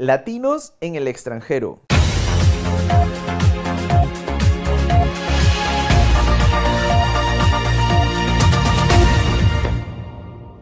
Latinos en el extranjero.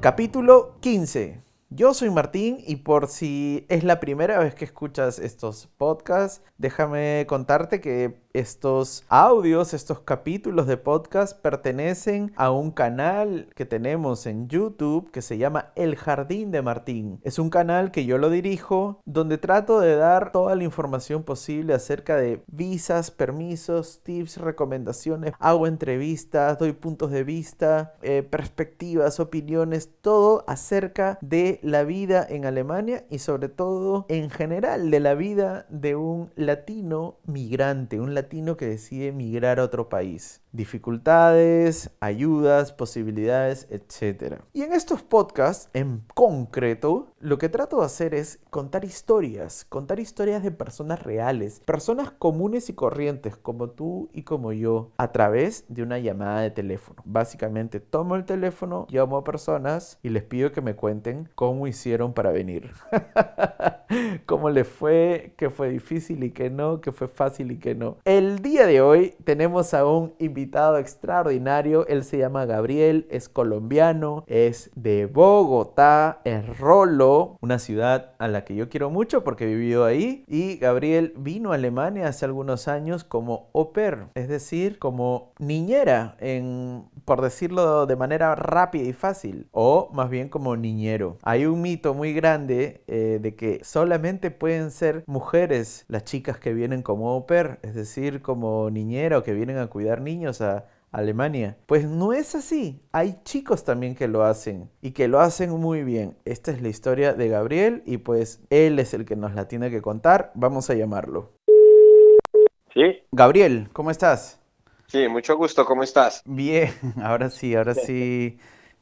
Capítulo 15. Yo soy Martín y por si es la primera vez que escuchas estos podcasts, déjame contarte que estos audios, estos capítulos de podcast pertenecen a un canal que tenemos en YouTube que se llama El Jardín de Martín. Es un canal que yo lo dirijo, donde trato de dar toda la información posible acerca de visas, permisos, tips, recomendaciones, hago entrevistas, doy puntos de vista, perspectivas, opiniones, todo acerca de la vida en Alemania y sobre todo en general de la vida de un latino migrante, un latino que decide migrar a otro país. Dificultades, ayudas, posibilidades, etc. Y en estos podcasts, en concreto, lo que trato de hacer es contar historias de personas reales, personas comunes y corrientes como tú y como yo, a través de una llamada de teléfono. Básicamente tomo el teléfono, llamo a personas y les pido que me cuenten cómo hicieron para venir. Cómo les fue, qué fue difícil y qué no, qué fue fácil y qué no. El día de hoy tenemos a un invitado extraordinario. Él se llama Gabriel, es colombiano, es de Bogotá, es Rolo, una ciudad a la que yo quiero mucho porque he vivido ahí. Y Gabriel vino a Alemania hace algunos años como au pair, es decir, como niñera, por decirlo de manera rápida y fácil, o más bien como niñero. Hay un mito muy grande de que solamente pueden ser mujeres las chicas que vienen como au pair, es decir, como niñera o que vienen a cuidar niños a Alemania. Pues no es así. Hay chicos también que lo hacen y que lo hacen muy bien. Esta es la historia de Gabriel y pues él es el que nos la tiene que contar. Vamos a llamarlo. Sí, Gabriel, ¿cómo estás? sí, mucho gusto, ¿cómo estás? Bien, ahora sí,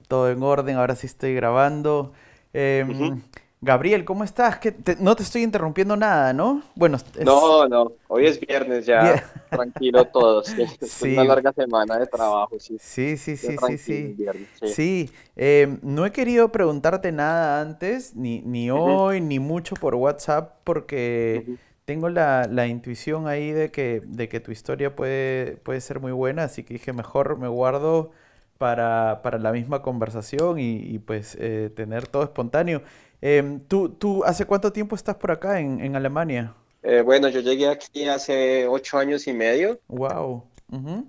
todo en orden, ahora sí estoy grabando. Ujú. Em, Gabriel, ¿cómo estás? No te estoy interrumpiendo nada, ¿no? Bueno, es No, no, hoy es viernes bien. ya, tranquilo todo, sí, después de una Sí, larga semana de trabajo, sí, sí, sí, ya sí, sí, tranquilo el sí. viernes, sí. Sí, no he querido preguntarte nada antes, ni Ujú, hoy, ni mucho por WhatsApp, porque ujú. tengo la intuición ahí de que tu historia puede ser muy buena, así que dije, mejor me guardo para la misma conversación y pues tener todo espontáneo. ¿Tú ¿hace cuánto tiempo estás por acá en Alemania? Bueno, yo llegué aquí hace 8 años y medio Wow.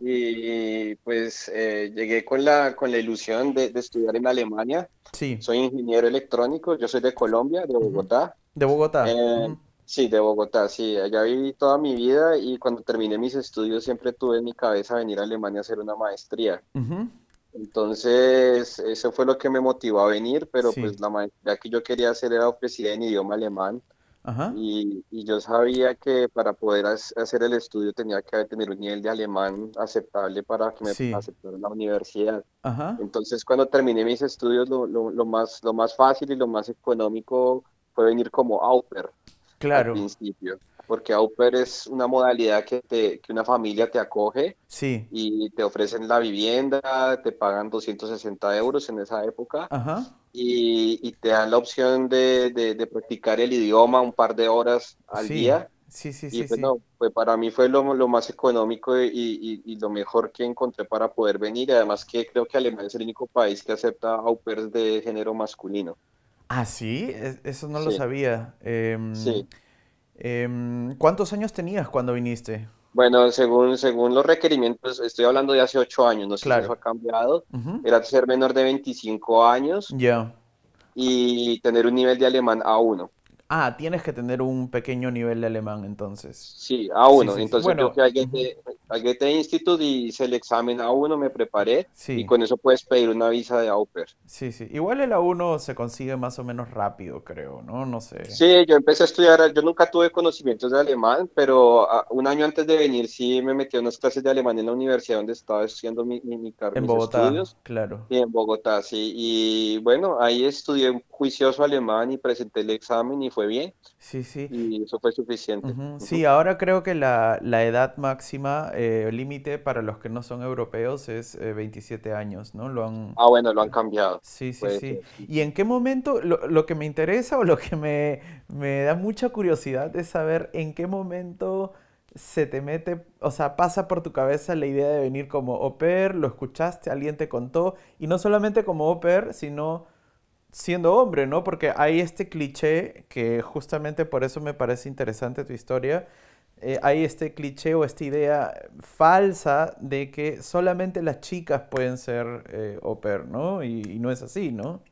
y pues llegué con la ilusión de estudiar en Alemania. Sí. Soy ingeniero electrónico, yo soy de Colombia, de Ujú. Bogotá. De Bogotá. Eh, Ujú. sí, de Bogotá, sí. Allá viví toda mi vida y cuando terminé mis estudios siempre tuve en mi cabeza venir a Alemania a hacer una maestría. Ujú. Entonces, eso fue lo que me motivó a venir, pero Sí. pues la maestría que yo quería hacer era ofrecida en idioma alemán Ajá. y yo sabía que para poder hacer el estudio tenía que tener un nivel de alemán aceptable para que me Sí. aceptaran en la universidad. Ajá. Entonces, cuando terminé mis estudios, lo más fácil y lo más económico fue venir como au pair al Claro. principio, porque au pair es una modalidad que una familia te acoge Sí. y te ofrecen la vivienda, te pagan 260 euros en esa época Ajá. y te dan la opción de practicar el idioma un par de horas al Sí. día. Sí, sí, Y sí, pues sí. no, pues para mí fue lo más económico y lo mejor que encontré para poder venir. Y además que creo que Alemania es el único país que acepta au pairs de género masculino. Ah, sí. Eso no lo Sí, sabía. sí. ¿Cuántos años tenías cuando viniste? Bueno, según los requerimientos, estoy hablando de hace 8 años, no sé si eso Claro. ha cambiado, Ujú. era ser menor de 25 años Ya. y tener un nivel de alemán A1. Ah, tienes que tener un pequeño nivel de alemán entonces. Sí, Sí, A1. sí, sí. Entonces yo Bueno. fui Ujú. al Goethe Institute y hice el examen A1, me preparé y Sí. con eso puedes pedir una visa de au pair. Sí, sí. Igual el A1 se consigue más o menos rápido, creo, ¿no? No sé. Sí, yo empecé a estudiar, yo nunca tuve conocimientos de alemán, pero un año antes de venir sí me metí a unas clases de alemán en la universidad donde estaba estudiando En mis Bogotá, estudios, claro. y en Bogotá, sí. Y bueno, ahí estudié un juicioso alemán y presenté el examen y fue bien, Sí, sí. y eso fue suficiente. Ujú. Sí, Ujú, ahora creo que la edad máxima límite para los que no son europeos es 27 años, ¿no? Lo han... Ah, bueno, lo han cambiado. Sí, sí, Puede sí. ser, sí. ¿Y en qué momento, lo que me interesa o lo que me da mucha curiosidad es saber en qué momento se te mete, o sea, pasa por tu cabeza la idea de venir como au pair, lo escuchaste, alguien te contó, y no solamente como au pair, sino siendo hombre, ¿no? Porque hay este cliché que justamente por eso me parece interesante tu historia. Hay este cliché o esta idea falsa de que solamente las chicas pueden ser au pair, ¿no? Y no es así, ¿no?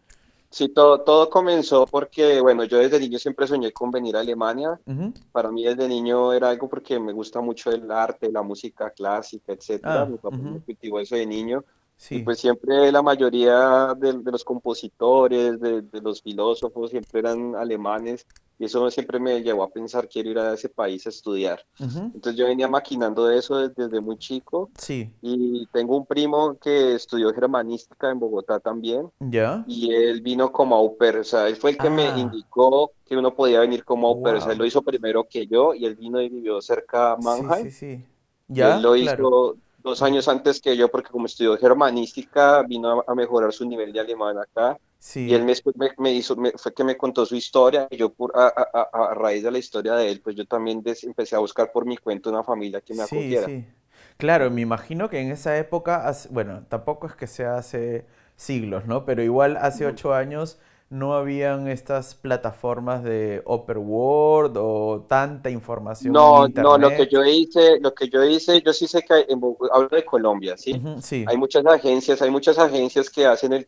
Sí, todo comenzó porque, bueno, yo desde niño siempre soñé con venir a Alemania. Ujú. Para mí desde niño era algo porque me gusta mucho el arte, la música clásica, etcétera. Mi Ah, papá me ujú. cultivó eso de niño. Y Sí. pues siempre la mayoría de los compositores, de los filósofos, siempre eran alemanes. Y eso siempre me llevó a pensar, quiero ir a ese país a estudiar. Ujú. Entonces yo venía maquinando eso desde muy chico. Sí. Y tengo un primo que estudió germanística en Bogotá también ¿Ya? y él vino como au pair, o sea, él fue el que me Ah, indicó que uno podía venir como au pair, o sea, él lo wow. hizo primero que yo y él vino y vivió cerca a Sí, Mannheim sí, sí. y él ¿Ya? lo Claro. hizo 2 años antes que yo porque como estudió germanística vino a mejorar su nivel de alemán acá y él Sí. me hizo, fue que me contó su historia y yo a raíz de la historia de él, pues yo también empecé a buscar por mi cuenta una familia que me Sí, acogiera. sí. Claro, me Ujú. imagino que en esa época, bueno, tampoco es que sea hace siglos, ¿no? Pero igual hace 8 años no habían estas plataformas de Open World o tanta información en No, no, lo que internet. yo hice, yo sí sé que hablo de Colombia, ¿sí? Ujú, sí, Hay muchas agencias que hacen el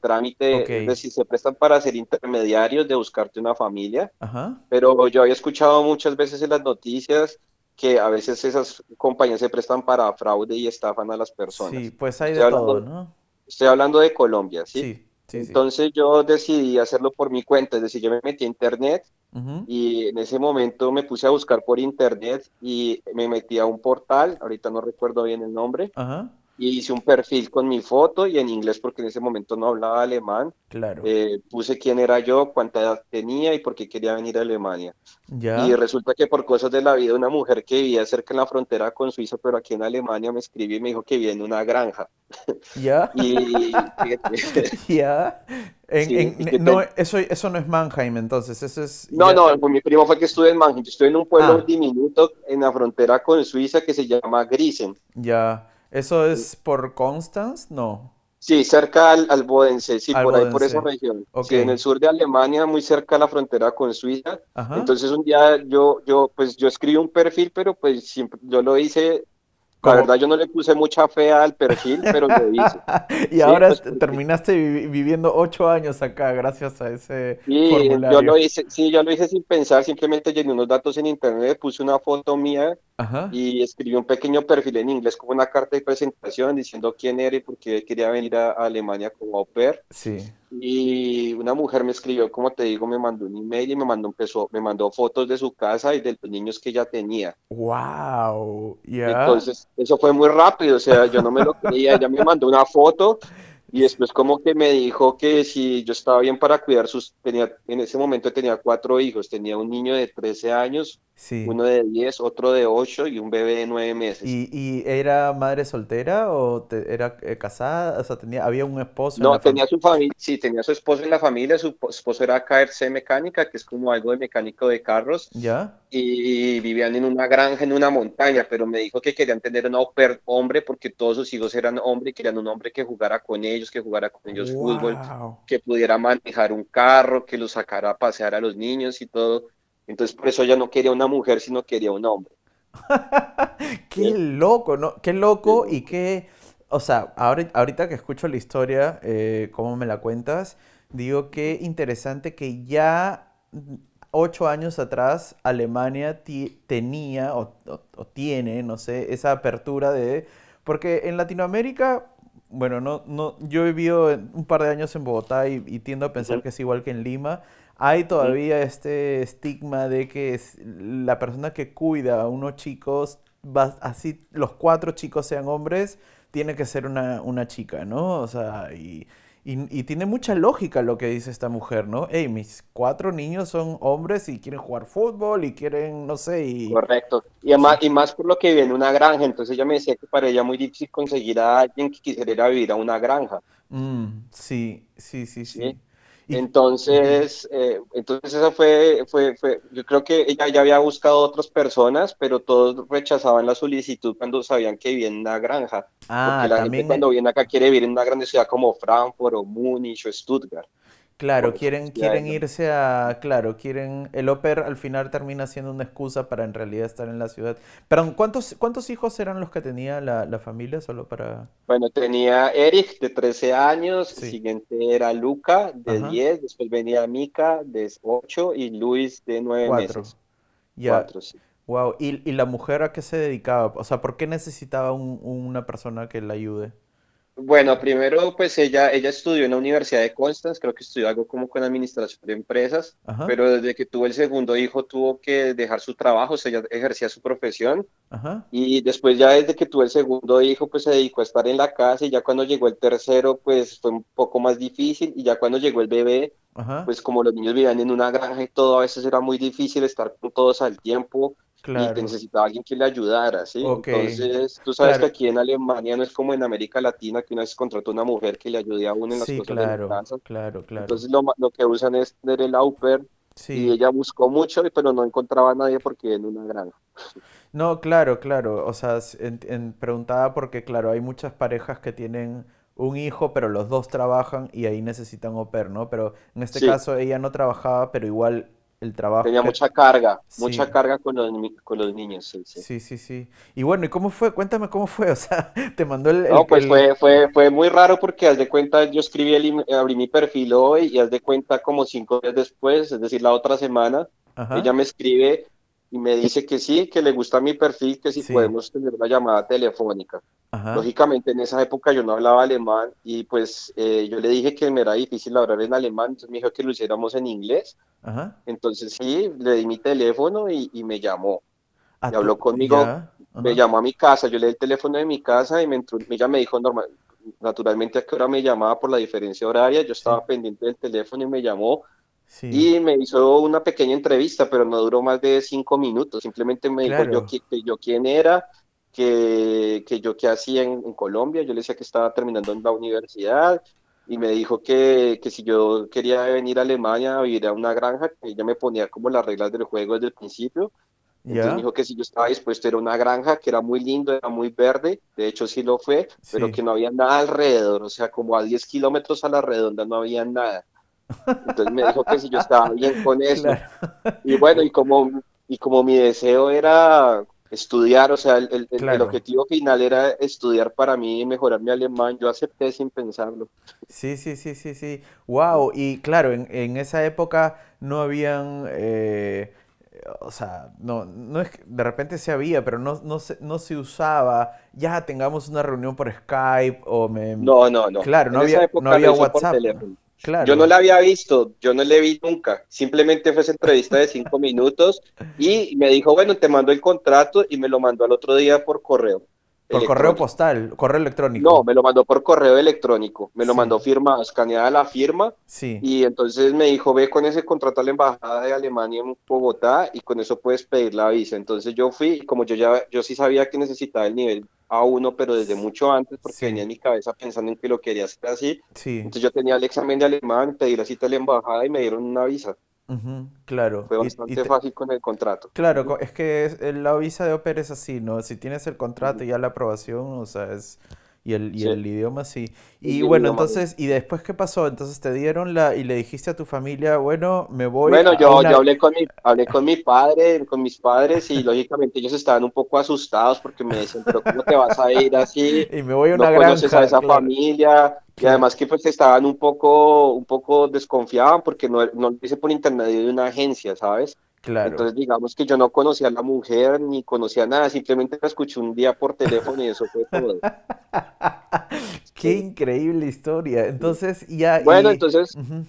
ok. trámite, es decir, se prestan para ser intermediarios de buscarte una familia, Ajá. pero yo había escuchado muchas veces en las noticias que a veces esas compañías se prestan para fraude y estafan a las Sí, personas. pues hay de Estoy todo, hablando, ¿no? estoy hablando de Colombia, ¿sí? Sí, sí, sí. Entonces yo decidí hacerlo por mi cuenta, es decir, yo me metí a internet Ujú, y en ese momento me puse a buscar por internet y me metí a un portal, ahorita no recuerdo bien el nombre, ajá, y hice un perfil con mi foto y en inglés porque en ese momento no hablaba alemán. claro. Puse quién era yo, cuánta edad tenía y por qué quería venir a Alemania. Y Ya, resulta que por cosas de la vida, una mujer que vivía cerca en la frontera con Suiza, pero aquí en Alemania, me escribió y me dijo que vivía en una granja. ya, Y fíjate, ya. sí, No, eso no es Mannheim, entonces, eso es no, ya. no, pues mi primo fue que estuve en Mannheim. Yo estuve en un pueblo Ah, diminuto en la frontera con Suiza que se llama Grisen. ya. ¿Eso es por Constance? No. Sí, cerca al Bodense, sí, por ahí, por esa Albodense. región. Ok. Sí, en el sur de Alemania, muy cerca de la frontera con Suiza. Ajá. Entonces un día pues yo escribí un perfil, pero pues siempre, yo lo hice, la Como... verdad yo no le puse mucha fe al perfil, pero lo hice. Y Sí, ahora pues porque terminaste viviendo 8 años acá gracias a ese y yo lo formulario. hice, sí, yo lo hice sin pensar, simplemente llené unos datos en internet, puse una foto mía Ajá. y escribí un pequeño perfil en inglés como una carta de presentación diciendo quién era y por qué quería venir a Alemania como au pair. Sí. Y una mujer me escribió, como te digo, me mandó un email y me mandó fotos de su casa y de los niños que ella tenía. Wow. ¿Ya? Entonces, eso fue muy rápido, o sea, yo no me lo creía, ella me mandó una foto y después como que me dijo que si yo estaba bien para cuidar en ese momento tenía 4 hijos, tenía un niño de 13 años, Sí. uno de 10, otro de 8 y un bebé de 9 meses. ¿Y era madre soltera o era casada? O sea, había un esposo en la No, familia. tenía su familia, sí, tenía su esposo en la familia, su esposo era KRC mecánica, que es como algo de mecánico de carros, ¿Ya? y vivían en una granja, en una montaña, pero me dijo que querían tener un au pair hombre porque todos sus hijos eran hombres y querían un hombre que jugara con ellos, que jugara con ellos fútbol, Wow. que pudiera manejar un carro, que los sacara a pasear a los niños y todo. Entonces, por eso ella no quería una mujer, sino quería un hombre. Qué Sí, loco, ¿no? Qué qué loco y loco. qué... O sea, ahorita que escucho la historia, cómo me la cuentas, digo qué interesante que ya 8 años atrás Alemania tenía o tiene, no sé, esa apertura de... Porque en Latinoamérica, bueno, yo he vivido un par de años en Bogotá y tiendo a pensar Ujú, que es igual que en Lima. Hay ujú. todavía este estigma de que la persona que cuida a unos chicos, así los 4 chicos sean hombres, tiene que ser una chica, ¿no? O sea, Y tiene mucha lógica lo que dice esta mujer, ¿no? Hey, mis 4 niños son hombres y quieren jugar fútbol y quieren, no sé, y... Correcto. Sí. Y más por lo que vive en una granja, entonces ella me decía que para ella muy difícil conseguir a alguien que quisiera ir a vivir a una granja, Sí, sí, sí, ¿sí? sí. Ujú. Entonces esa yo creo que ella ya había buscado otras personas, pero todos rechazaban la solicitud cuando sabían que vivía en una granja, porque Ah, la gente también, cuando viene acá quiere vivir en una grande ciudad como Frankfurt o Múnich o Stuttgart, claro, por eso decía quieren ella. irse a, claro, quieren, el au pair al final termina siendo una excusa para en realidad estar en la ciudad. Pero ¿cuántos hijos eran los que tenía la familia? Solo para... Bueno, tenía Eric de 13 años, el Sí, siguiente era Luca de ajá, 10, después venía Mika de 8 y Luis de 9 4. meses. Ya, 4, sí. wow. ¿Y la mujer a qué se dedicaba? O sea, ¿por qué necesitaba una persona que la ayude? Bueno, primero, pues ella estudió en la Universidad de Constance, creo que estudió algo como con administración de empresas, Ajá, pero desde que tuvo el segundo hijo tuvo que dejar su trabajo, o sea, ella ejercía su profesión ajá, y después ya desde que tuvo el segundo hijo, pues se dedicó a estar en la casa y ya cuando llegó el tercero, pues fue un poco más difícil y ya cuando llegó el bebé, ajá, pues como los niños vivían en una granja y todo, a veces era muy difícil estar con todos al tiempo y que claro. necesitaba alguien que le ayudara, ¿sí? Ok, Entonces, tú sabes que claro. aquí en Alemania no es como en América Latina, que una vez contrata una mujer que le ayude a uno en las Sí, cosas de la claro, casa. claro, claro. Entonces, lo que usan es tener el au pair y Sí. ella buscó mucho, pero no encontraba a nadie porque en una granja. No, claro, claro. O sea, preguntaba porque, claro, hay muchas parejas que tienen un hijo, pero los dos trabajan y ahí necesitan au pair, ¿no? Pero en este Sí, caso ella no trabajaba, pero igual el trabajo tenía que... mucha Sí, carga con con los niños, sí, sí. sí, sí, sí. Y bueno, ¿y cómo fue? Cuéntame cómo fue. O sea, te mandó No, pues fue muy raro porque haz de cuenta, yo escribí, abrí mi perfil hoy y haz de cuenta como 5 días después, es decir, la otra semana, ella Ajá, me escribe y me dice que sí, que le gusta mi perfil, que si sí, podemos tener una llamada telefónica. ajá, Lógicamente en esa época yo no hablaba alemán y pues yo le dije que me era difícil hablar en alemán, entonces me dijo que lo hiciéramos en inglés. ajá. Entonces sí, le di mi teléfono y me llamó y A tu... habló conmigo, Ya, me ajá, llamó a mi casa, yo le di el teléfono de mi casa y ella me dijo normal, naturalmente a qué hora me llamaba por la diferencia horaria, yo sí, estaba pendiente del teléfono y me llamó sí, y me hizo una pequeña entrevista, pero no duró más de 5 minutos, simplemente me dijo claro. que yo quién era, que yo qué hacía en Colombia, yo le decía que estaba terminando en la universidad. Y me dijo que si yo quería venir a Alemania a vivir a una granja, que ella me ponía como las reglas del juego desde el principio, entonces me ¿Ya? dijo que si yo estaba dispuesto, era una granja, que era muy lindo, era muy verde, de hecho sí lo fue, pero Sí, que no había nada alrededor, o sea, como a 10 kilómetros a la redonda no había nada. Entonces me dijo que si yo estaba bien con eso. claro. Y bueno, y como mi deseo era estudiar, o sea, el Claro. objetivo final era estudiar para mí y mejorar mi alemán, yo acepté sin pensarlo. Sí, sí, sí, sí, sí. Wow. Y claro, en esa época no habían, o sea, no es que de repente se había, pero no se usaba. Ya tengamos una reunión por Skype o me... No, no, no. Claro, En esa no época lo había hizo por WhatsApp. teléfono. Yo no Claro. la había visto, yo no le vi nunca. Simplemente fue esa entrevista de 5 minutos y me dijo, bueno, te mando el contrato y me lo mandó al otro día por correo Por correo electrónico. postal, correo No, electrónico. me lo mandó por correo electrónico, me lo Sí, mandó firma, escaneada la firma, sí. y entonces me dijo, ve con ese contrato a la embajada de Alemania en Bogotá y con eso puedes pedir la visa. Entonces yo fui, y como yo sí sabía que necesitaba el nivel A1, pero desde mucho antes, porque venía Sí, en mi cabeza pensando en que lo quería hacer así, sí. entonces yo tenía el examen de alemán, pedí la cita a la embajada y me dieron una visa. Ujú, claro. Fue bastante fácil con el contrato. Claro, Ujú. es que la visa de ópera es así, ¿no? Si tienes el contrato Ujú. y ya la aprobación, o sea, es... Y Sí, el idioma sí. Y el bueno, idioma. entonces, ¿y después qué pasó? Entonces te dieron y le dijiste a tu familia, bueno, me voy Bueno, a yo una... hablé con mi padre, con mis padres, y lógicamente ellos estaban un poco asustados porque me decían, pero ¿cómo te vas a ir así? Y me voy a No una conoces a granja, esa claro, familia, y claro, además que pues estaban un poco desconfiaban porque no lo hice por intermedio de una agencia, ¿sabes? claro. Entonces digamos que yo no conocía a la mujer ni conocía nada, simplemente la escuché un día por teléfono y eso fue todo. Qué Sí. increíble historia. Entonces, ya, Bueno, y... ujú,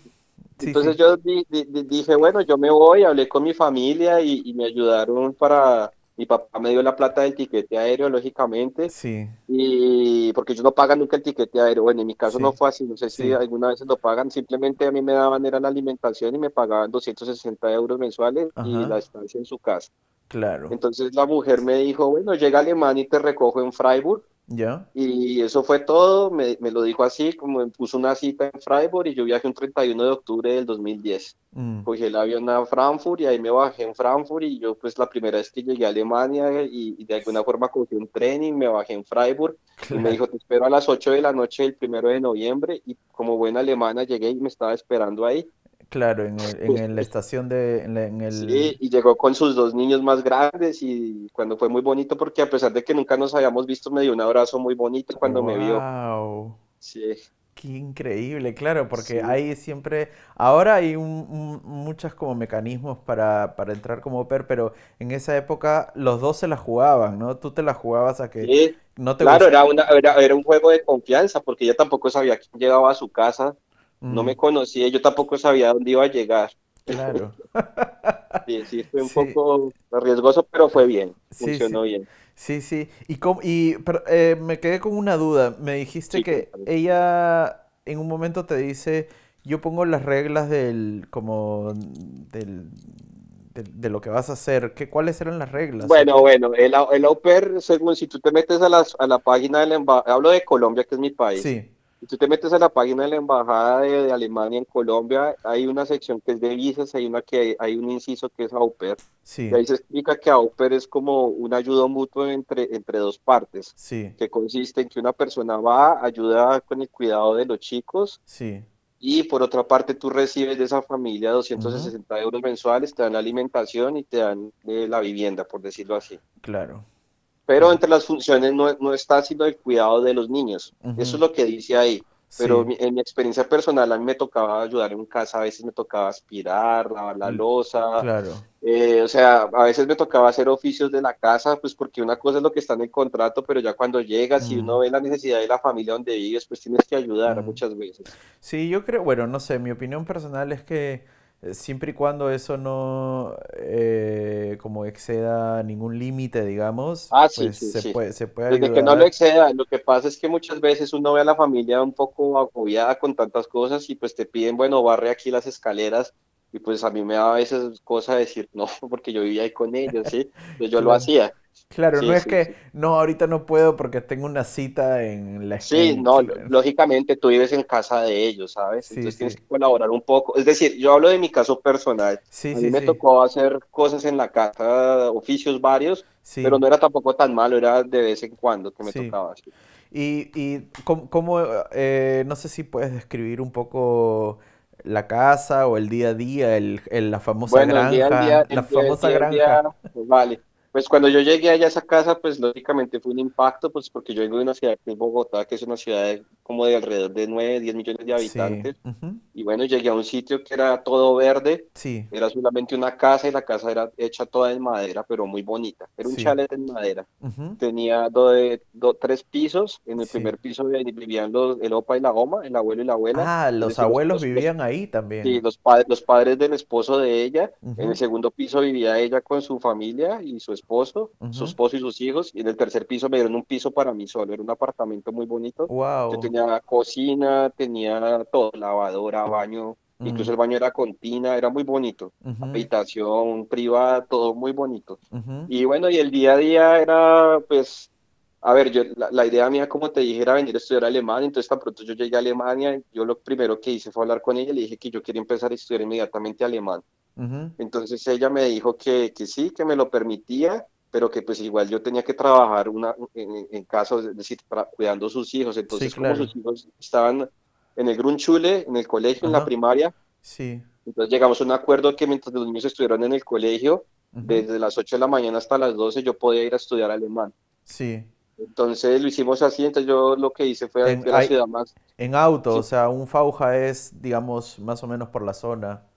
sí, entonces sí. yo dije, bueno, yo me voy, hablé con mi familia y me ayudaron para Mi papá me dio la plata del tiquete aéreo, lógicamente, Sí, y porque ellos no pagan nunca el tiquete aéreo. Bueno, en mi caso no sí, fue así, no sé si sí, alguna vez lo pagan, simplemente a mí me daban era la alimentación y me pagaban 260 euros mensuales y la ajá, estancia en su casa. claro. Entonces la mujer me dijo, bueno, llega a Alemania y te recojo en Freiburg. ¿Ya? Y eso fue todo, me lo dijo así, como me puso una cita en Freiburg y yo viajé un 31 de octubre del 2010. Mm, Cogí el avión a Frankfurt y ahí me bajé en Frankfurt y yo pues la primera vez que llegué a Alemania y de alguna forma cogí un tren y me bajé en Freiburg y me claro, dijo, te espero a las 8 de la noche del 1 de noviembre y como buena alemana llegué y me estaba esperando ahí. claro, en la estación de, en Sí, el... y llegó con sus dos niños más grandes y cuando fue muy bonito porque a pesar de que nunca nos habíamos visto me dio un abrazo muy bonito cuando me vio. ¡Wow! Sí, Qué increíble, claro, porque sí. hay siempre, ahora hay muchos como mecanismos para entrar como au pair, pero en esa época los dos se la jugaban, ¿no? Tú te la jugabas a que Sí, no te claro, gusta. era un juego de confianza porque ella tampoco sabía quién llegaba a su casa, no me conocía, yo tampoco sabía dónde iba a llegar. Claro. Sí, sí, fue un Sí, poco riesgoso, pero fue bien, sí, sí. funcionó bien. Sí, sí. Pero, me quedé con una duda. Me dijiste Sí, que cuéntame. ella en un momento te dice, yo pongo las reglas del, como, de lo que vas a hacer. ¿Cuáles eran las reglas? ¿O Bueno, bueno, el au pair, según si tú te metes a la página de la embajada, hablo de Colombia, que es mi país. Sí, Si tú te metes a la página de la embajada de Alemania en Colombia, hay una sección que es de visas, hay una que hay un inciso que es au pair. Y sí, ahí se explica que au pair es como un ayudo mutuo entre dos partes, sí, que consiste en que una persona va, ayuda con el cuidado de los chicos sí. y por otra parte, tú recibes de esa familia doscientos Ujú, sesenta euros mensuales, te dan la alimentación y te dan la vivienda, por decirlo así. claro, Pero claro. entre las funciones no está sino el cuidado de los niños. Eso Ujú, es lo que dice ahí. Pero sí, en mi experiencia personal, a mí me tocaba ayudar en casa, a veces me tocaba aspirar, lavar la l- loza, claro. o sea, a veces me tocaba hacer oficios de la casa, pues porque una cosa es lo que está en el contrato, pero ya cuando llegas y uno Mm, ve la necesidad de la familia donde vives, pues tienes que ayudar mm. muchas veces. Sí, yo creo, bueno, no sé, mi opinión personal es que siempre y cuando eso no como exceda ningún límite, digamos, Ah, sí, pues sí, sí. se puede Desde que no lo ayudar. exceda, lo que pasa es que muchas veces uno ve a la familia un poco agobiada con tantas cosas y pues te piden, bueno, barre aquí las escaleras y pues a mí me da a veces cosa decir no, porque yo vivía ahí con ellos, ¿sí? Entonces yo lo Claro. hacía. Claro, no Sí, es sí, que, sí. no, ahorita no puedo porque tengo una cita en la... Sí, no, lógicamente tú vives en casa de ellos, ¿sabes? Sí, Entonces tienes sí, que colaborar un poco. Es decir, yo hablo de mi caso personal. sí, A mí sí, me sí, tocó hacer cosas en la casa, oficios varios, pero sí, no era tampoco tan malo, era de vez en cuando que me sí. tocaba. Sí. Y no sé si puedes describir un poco la casa o el día a día, la famosa Bueno, granja, la el famosa día a día, granja. pues vale. Pues cuando yo llegué allá a esa casa, pues lógicamente fue un impacto, pues porque yo vengo de una ciudad que es Bogotá, que es una ciudad como de alrededor de 9 10 millones de Sí, habitantes. ujú, Y bueno, llegué a un sitio que era todo verde, sí, era solamente una casa y la casa era hecha toda en madera, pero muy bonita. Era un sí, chalet en madera. ujú, Tenía tres pisos. En el sí. primer piso vivían el opa y la oma, el abuelo y la abuela, Ah, es los decir, abuelos vivían ahí sí, también. los padres del esposo de ella. En el Ujú, segundo piso vivía ella con su familia y su ujú. esposo y sus hijos. Y en el tercer piso me dieron un piso para mí solo. Era un apartamento muy bonito. Yo Wow. tenía cocina, tenía todo, lavadora, baño, incluso Mm, el baño era con tina, era muy bonito. ujú, Habitación privada, todo muy bonito. ujú, Y bueno, y el día a día era, pues, a ver, la idea mía, como te dije, era venir a estudiar alemán, entonces tan pronto yo llegué a Alemania, yo lo primero que hice fue hablar con ella, le dije que yo quería empezar a estudiar inmediatamente alemán. ujú. Entonces ella me dijo que sí, que me lo permitía, pero que pues igual yo tenía que trabajar en casa, es decir, cuidando sus hijos. Sí, Entonces, como claro. sus hijos estaban en el Grundschule, en el colegio, en la Ajá. primaria, Sí. entonces llegamos a un acuerdo que mientras los niños estuvieran en el colegio, Ujú, desde las 8 de la mañana hasta las 12 yo podía ir a estudiar alemán. sí. Entonces lo hicimos así, entonces yo lo que hice fue En, fui a la hay, ciudad más, en auto, o sí, sea, un Fauja es, digamos, más o menos por la zona.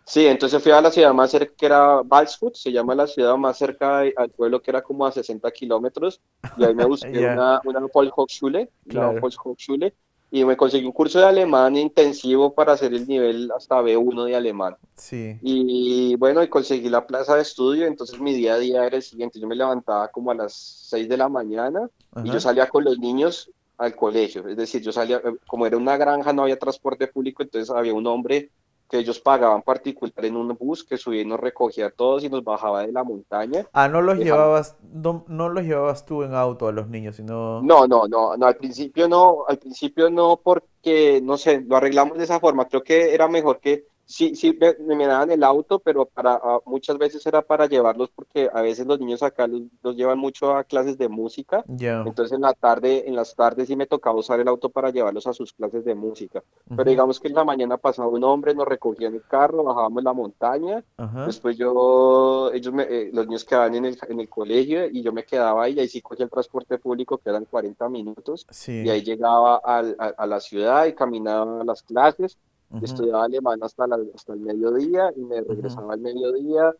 sí, entonces fui a la ciudad más cerca, que era Waldshut, se llama la ciudad más cerca al pueblo, que era como a 60 kilómetros, y ahí me busqué Ya, una Volkshochschule, claro. y me conseguí un curso de alemán intensivo para hacer el nivel hasta B1 de alemán. Sí. Y bueno, y conseguí la plaza de estudio, entonces mi día a día era el siguiente, yo me levantaba como a las 6 de la mañana y yo Ajá. salía con los niños al colegio, es decir, yo salía, como era una granja, no había transporte público, entonces había un hombre que ellos pagaban particular en un bus que subía y nos recogía a todos y nos bajaba de la montaña. Ah, Dejaba- no los llevabas tú en auto a los niños, sino... no, al principio no, porque, no sé, lo arreglamos de esa forma, creo que era mejor que, sí, sí, me daban el auto, pero muchas veces era para llevarlos, porque a veces los niños acá los llevan mucho a clases de música, Ya. entonces en las tardes sí me tocaba usar el auto para llevarlos a sus clases de música, pero Ujú. digamos que en la mañana pasaba un hombre, nos recogía en el carro, bajábamos la montaña. Ajá. Después los niños quedaban en el colegio y yo me quedaba ahí, y ahí sí cogía el transporte público que eran 40 minutos y Sí. ahí llegaba a la ciudad y caminaba a las clases, Ujú. estudiaba alemán hasta el mediodía y me Ujú. regresaba al mediodía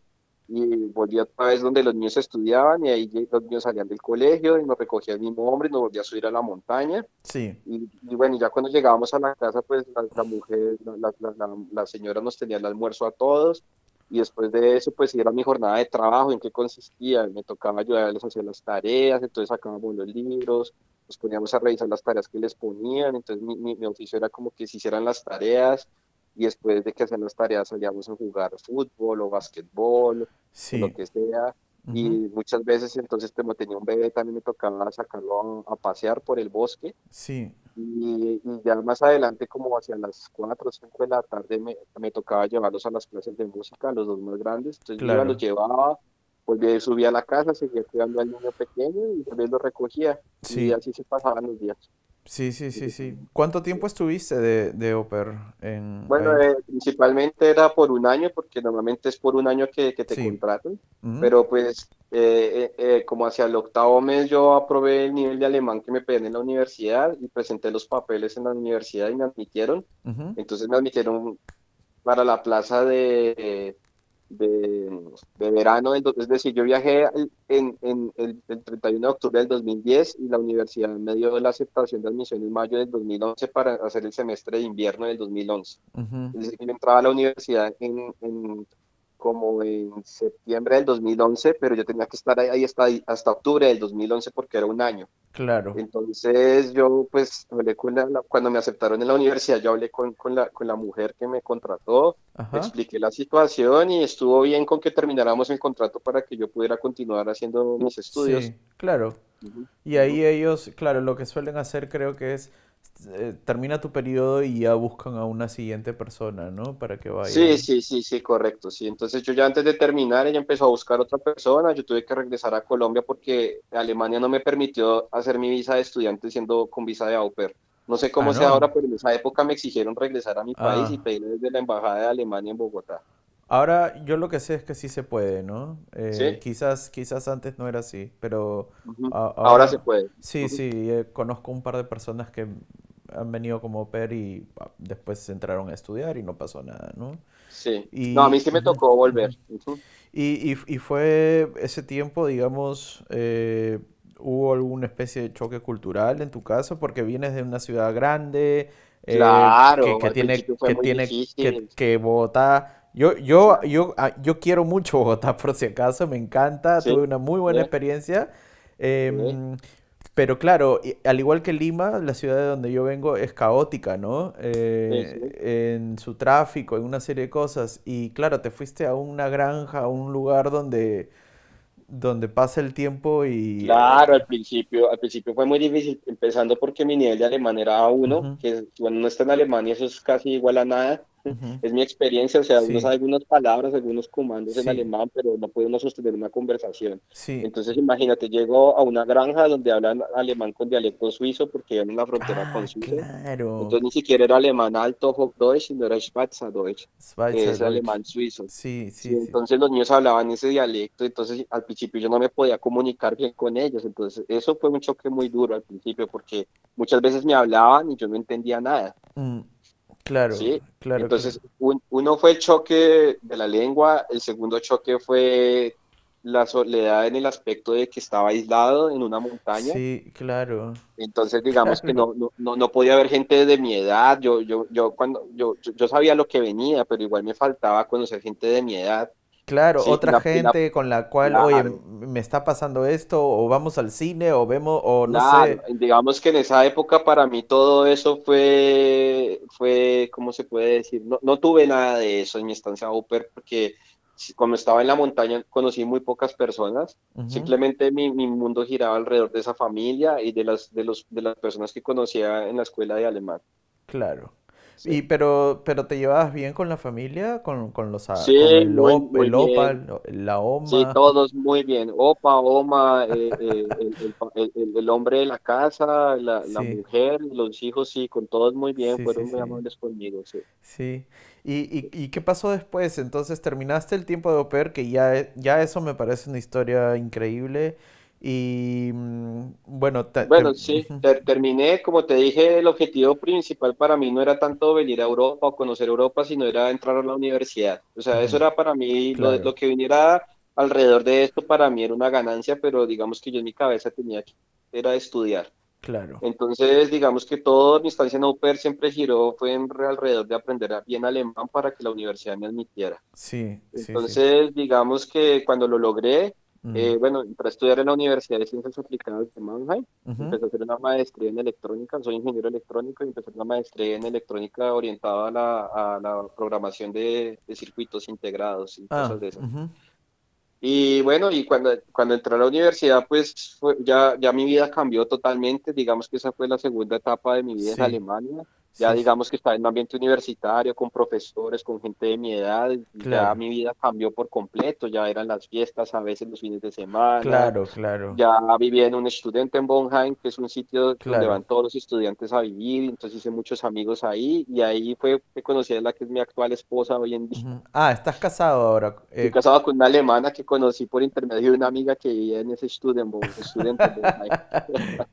y volvía otra vez donde los niños estudiaban y ahí los niños salían del colegio y nos recogía el mismo hombre y nos volvía a subir a la montaña. Sí. Y bueno, ya cuando llegábamos a la casa, pues la mujer, la señora nos tenía el almuerzo a todos. Y después de eso, pues sí, era mi jornada de trabajo, en qué consistía. Me tocaba ayudarles a hacer las tareas, entonces sacábamos los libros, nos poníamos a revisar las tareas que les ponían. Entonces mi oficio era como que se hicieran las tareas y después de que hacían las tareas salíamos a jugar fútbol o básquetbol o lo Sí. que sea. Y Ujú. muchas veces, entonces, como tenía un bebé, también me tocaba sacarlo a pasear por el bosque. Sí. Y ya más adelante, como hacia las 4 o 5 de la tarde, me tocaba llevarlos a las clases de música, a los dos más grandes. Entonces yo iba, los Claro. llevaba, volvía, subía a la casa, seguía cuidando al niño pequeño y también lo recogía. Y Sí. así se pasaban los días. Sí, sí, sí, sí. ¿Cuánto tiempo estuviste de au pair Bueno, ahí? principalmente era por un año, porque normalmente es por un año que te Sí. contratan, Ujú. pero pues como hacia el octavo mes yo aprobé el nivel de alemán que me pedían en la universidad y presenté los papeles en la universidad y me admitieron. Ujú. Entonces me admitieron para la plaza de verano, es decir, yo viajé el 31 de octubre del 2010 y la universidad me dio la aceptación de admisión en mayo del 2011 para hacer el semestre de invierno del 2011. Ujú. Es decir, que yo entraba a la universidad como en septiembre del 2011, pero yo tenía que estar ahí hasta octubre del 2011 porque era un año. Claro. Entonces yo pues hablé cuando me aceptaron en la universidad, yo hablé con la mujer que me contrató, le Ajá. expliqué la situación y estuvo bien con que termináramos el contrato para que yo pudiera continuar haciendo mis estudios. Sí, claro. Ujú, Y ujú. ahí ellos, claro, lo que suelen hacer creo que es, termina tu periodo y ya buscan a una siguiente persona, ¿no? Para que Sí, vayan. sí, sí, sí, correcto, sí. Entonces yo ya antes de terminar, ella empezó a buscar otra persona, yo tuve que regresar a Colombia porque Alemania no me permitió hacer mi visa de estudiante siendo con visa de au pair. No sé Ah, cómo sea no. ahora, pero en esa época me exigieron regresar a mi país y Ah. pedir desde la embajada de Alemania en Bogotá. Ahora yo lo que sé es que sí se puede, ¿no? ¿Sí? Quizás antes no era así, pero Ujú. Ahora se ahora puede. sí, Ujú. sí, conozco un par de personas que han venido como au pair y después entraron a estudiar y no pasó nada, ¿no? Sí. No, a mí Y, sí me ujú, tocó volver. ujú. Ujú. Y fue ese tiempo, digamos, ¿hubo alguna especie de choque cultural en tu caso? Porque vienes de una ciudad grande, Claro, al principio fue muy difícil. que Bogotá... Yo quiero mucho Bogotá, por si acaso, me encanta, Sí, tuve una muy buena sí, experiencia. sí, em, pero claro, al igual que Lima, la ciudad de donde yo vengo es caótica, ¿no? sí, sí. En su tráfico, en una serie de cosas. Y claro, te fuiste a una granja, a un lugar donde pasa el tiempo y... Claro, al principio fue muy difícil, empezando porque mi nivel de alemán era A1, ujú, que cuando uno está en Alemania eso es casi igual a nada. ujú. Es mi experiencia, o sea, uno Sí, sabe algunas palabras, algunos comandos en sí, alemán, pero no puede uno sostener una conversación. sí. Entonces, imagínate, llego a una granja donde hablan alemán con dialecto suizo, porque van en la frontera con Ah, Suiza. claro. Entonces, ni siquiera era alemán alto, Hochdeutsch, sino era Schweizerdeutsch, que es Schweizerdeutsch. alemán suizo. Sí, Sí, sí, sí. entonces los niños hablaban ese dialecto, entonces al principio yo no me podía comunicar bien con ellos, entonces eso fue un choque muy duro al principio porque muchas veces me hablaban y yo no entendía nada, Mm, claro, ¿sí? claro, claro. Entonces uno fue el choque de la lengua, el segundo choque fue la soledad en el aspecto de que estaba aislado en una montaña. Sí, claro, Entonces, digamos que claro, no podía haber gente de mi edad. Yo sabía lo que venía, pero igual me faltaba conocer gente de mi edad. claro, Sí, otra gente con la cual, oye, claro, me está pasando esto, o vamos al cine, o vemos, o no claro. sé, Digamos que en esa época para mí todo eso fue, ¿cómo se puede decir? No tuve nada de eso en mi estancia au pair porque cuando estaba en la montaña conocí muy pocas personas. ujú, Simplemente mi mundo giraba alrededor de esa familia y de las personas que conocía en la escuela de alemán. claro. Sí, Pero ¿te llevabas bien con la familia? Con con sí, muy, muy el opa, bien. la Sí, oma? todos muy bien. Opa, oma, el hombre de la casa, la Sí, mujer, los hijos, sí, con todos muy bien, sí, sí, fueron muy sí. amables conmigo, sí. Sí. Y qué pasó después? Entonces terminaste el tiempo de au pair, que ya, ya eso me parece una historia increíble. Y bueno, Bueno, sí, ujú, terminé, como te dije, el objetivo principal para mí no era tanto venir a Europa o conocer Europa, sino era entrar a la universidad. O sea, eso ujú, era para mí, lo claro, que viniera alrededor de esto para mí era una ganancia, pero digamos que yo en mi cabeza tenía que era estudiar. claro. Entonces, digamos que toda mi estancia en au pair siempre giró, fue alrededor de aprender bien alemán para que la universidad me admitiera. Sí, sí, sí. Entonces, digamos que cuando lo logré, Mm, bueno, entré a estudiar en la Universidad de Ciencias Aplicadas de Mannheim, ujú. empecé a hacer una maestría en electrónica, soy ingeniero electrónico y empecé una maestría en electrónica orientada a la programación de circuitos integrados y cosas Ah, de esas. ujú, Y bueno, y cuando entré a la universidad, pues ya mi vida cambió totalmente. Digamos que esa fue la segunda etapa de mi vida en sí, Alemania. Ya sí, sí, digamos que estaba en un ambiente universitario, con profesores, con gente de mi edad, y ya claro, mi vida cambió por completo. Ya eran las fiestas, a veces los fines de semana. claro, claro, Ya vivía en un Studentenwohnheim, que es un sitio donde claro. van todos los estudiantes a vivir. Entonces hice muchos amigos ahí y ahí fue que conocí a la que es mi actual esposa hoy en día. Ujú. Ah, estás casado ahora. Estoy casado con una alemana que conocí por intermedio de una amiga que vivía en ese Studentenwohnheim.